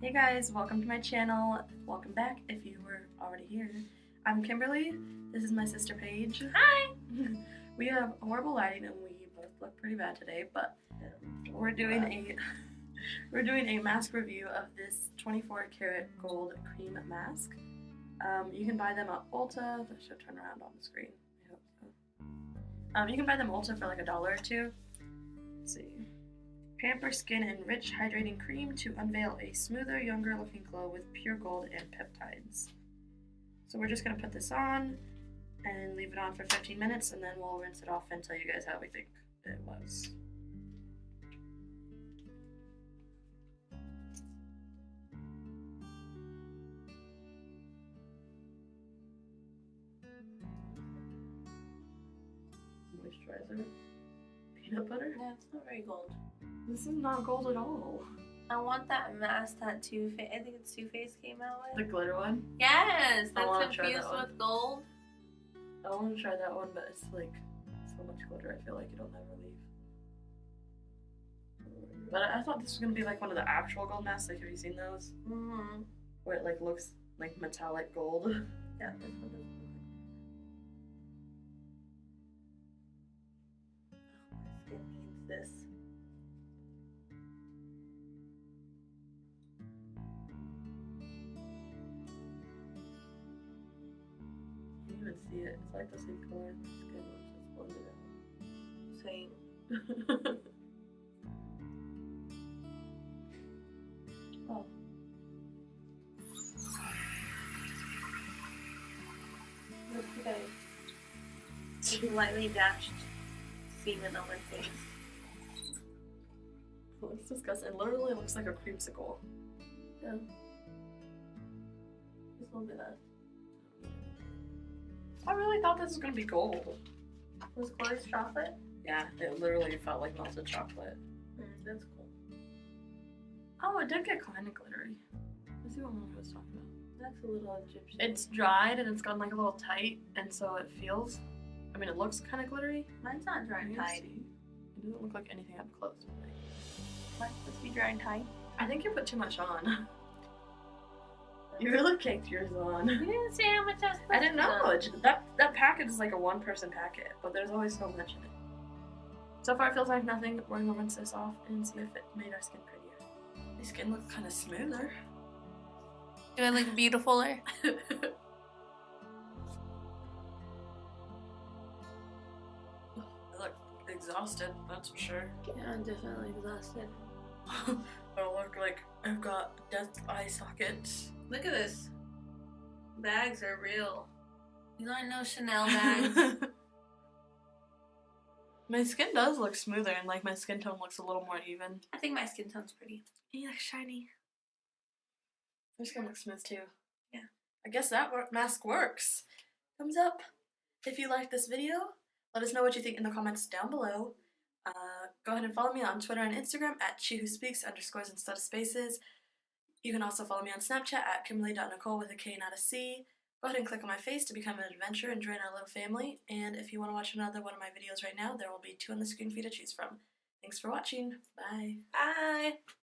Hey guys, welcome to my channel. Welcome back if you were already here. I'm Kimberly. This is my sister Paige. Hi! We have horrible lighting and we both look pretty bad today, but we're doing a mask review of this 24 karat gold cream mask. You can buy them at Ulta. That should turn around on the screen. I hope so. You can buy them at Ulta for like $1 or $2. Let's see. Pamper Skin Enriched Hydrating Cream to unveil a smoother, younger looking glow with pure gold and peptides. So we're just going to put this on and leave it on for 15 minutes and then we'll rinse it off and tell you guys how we think it was. Moisturizer. Peanut butter? Yeah, it's not very gold. This is not gold at all. I want that mask that Too Faced, I think it's Too Faced came out with. The glitter one? Yes! I wanna That's try confused that one. with gold. I want to try that one, but it's like so much glitter, I feel like it'll never leave. But I thought this was going to be like one of the actual gold masks. Like, have you seen those? Mm-hmm. Where it like looks like metallic gold. Yeah, this one doesn't look like. Oh, my skin needs this. You can even see it. It's like the same color as the skin, which is blended Same. out. Oh. Look at it. Lightly dashed semen on my face. Oh, it's disgusting. It literally looks like a creamsicle. Yeah. Just a little bit of. I really thought this was going to be gold. Was Chloe's chocolate? Yeah, it literally felt like melted chocolate. That's cool. Oh, it did get kind of glittery. Let's see what Mom was talking about. That's a little Egyptian. It's dried and it's gotten like a little tight, and so it feels. I mean, it looks kind of glittery. Mine's not dry and tight. It doesn't look like anything up close. Mine's supposed to be dry and tight. I think you put too much on. You really caked yours on. You didn't say how much I was supposed I didn't to know. do. That package is like a one-person packet, but there's always so much in it. So far, it feels like nothing. We're gonna rinse this off and see if it made our skin prettier. My skin looks kind of smoother. Do I look beautifuler? I look exhausted, that's for sure. Yeah, I'm definitely exhausted. I look like I've got death eye sockets. Look at this. Bags are real. These aren't no Chanel bags. My skin does look smoother and like my skin tone looks a little more even. I think my skin tone's pretty. You look shiny. Your skin looks smooth too. Yeah. I guess that mask works. Thumbs up if you liked this video. Let us know what you think in the comments down below. Go ahead and follow me on Twitter and Instagram at @SheWhoSpeaks_ instead of spaces. You can also follow me on Snapchat at Kimberly.Nicole with a K not a C. Go ahead and click on my face to become an adventurer and join our little family. And if you want to watch another one of my videos right now, there will be 2 on the screen for you to choose from. Thanks for watching. Bye. Bye!